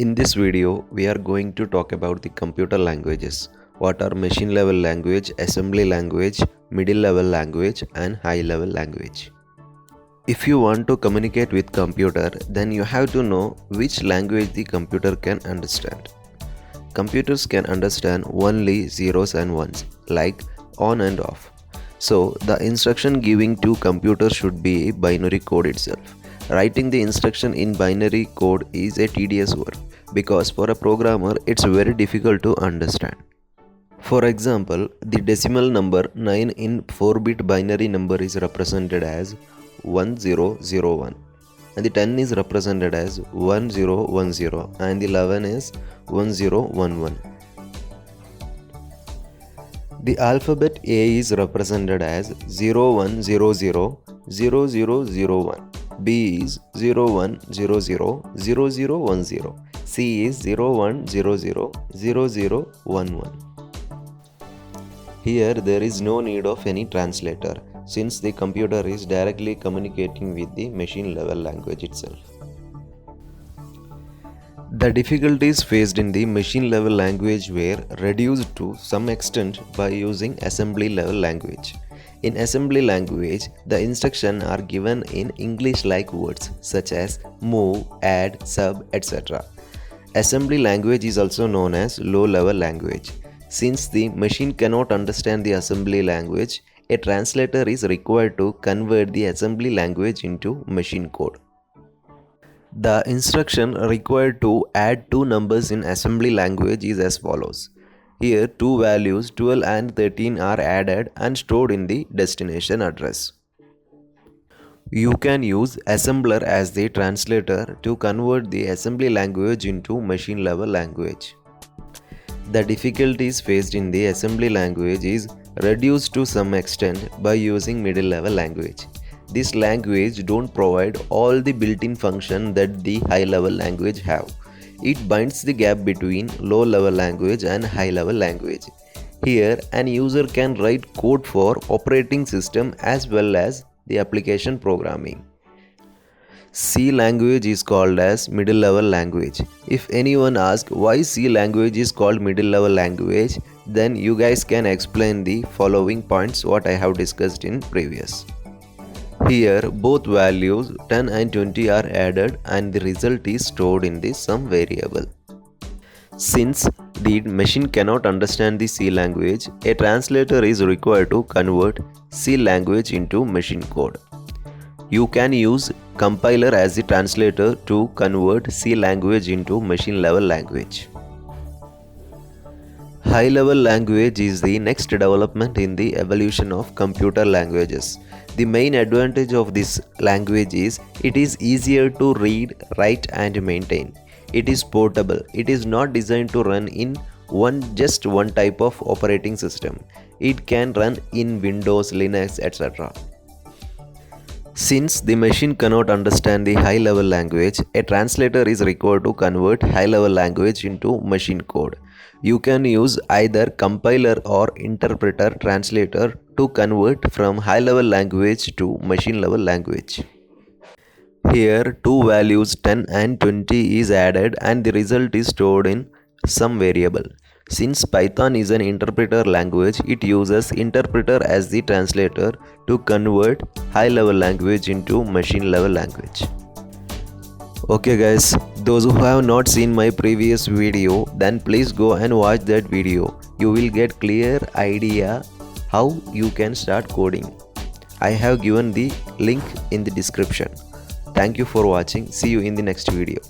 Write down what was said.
In this video, we are going to talk about the computer languages. What are machine level language, assembly language, middle level language, and high level language. If you want to communicate with computer, then you have to know which language the computer can understand. Computers can understand only zeros and ones, like on and off. So, the instruction giving to computer should be a binary code itself. Writing the instruction in binary code is a tedious work because for a programmer it's very difficult to understand. For example, the decimal number 9 in 4-bit binary number is represented as 1001 and the 10 is represented as 1010 and the 11 is 1011. The alphabet A is represented as 0100 0001. B is 0100 0010. C is 0100 0011. Here there is no need of any translator since the computer is directly communicating with the machine level language itself. The difficulties faced in the machine level language were reduced to some extent by using assembly level language. In assembly language, the instructions are given in English-like words such as move, add, sub, etc. Assembly language is also known as low-level language. Since the machine cannot understand the assembly language, a translator is required to convert the assembly language into machine code. The instruction required to add two numbers in assembly language is as follows. Here two values 12 and 13 are added and stored in the destination address. You can use assembler as the translator to convert the assembly language into machine level language. The difficulties faced in the assembly language is reduced to some extent by using middle level language. This language don't provide all the built-in function that the high level language have. It binds the gap between low level language and high level language. Here an user can write code for operating system as well as the application programming. C language is called as middle level language. If anyone asks why C language is called middle level language, then you guys can explain the following points what I have discussed in previous. Here both values 10 and 20 are added and the result is stored in the sum variable. Since the machine cannot understand the C language, a translator is required to convert C language into machine code. You can use compiler as the translator to convert C language into machine level language. High level language is the next development in the evolution of computer languages. The main advantage of this language is it is easier to read, write and maintain. It is portable. It is not designed to run in just one type of operating system. It can run in Windows, Linux, etc. Since the machine cannot understand the high level language, a translator is required to convert high level language into machine code. You can use either compiler or interpreter translator to convert from high level language to machine level language. Here two values 10 and 20 is added and the result is stored in some variable. Since Python is an interpreter language, it uses interpreter as the translator to convert high level language into machine level language. Okay guys, those who have not seen my previous video, then please go and watch that video. You will get clear idea how you can start coding. I have given the link in the description. Thank you for watching. See you in the next video.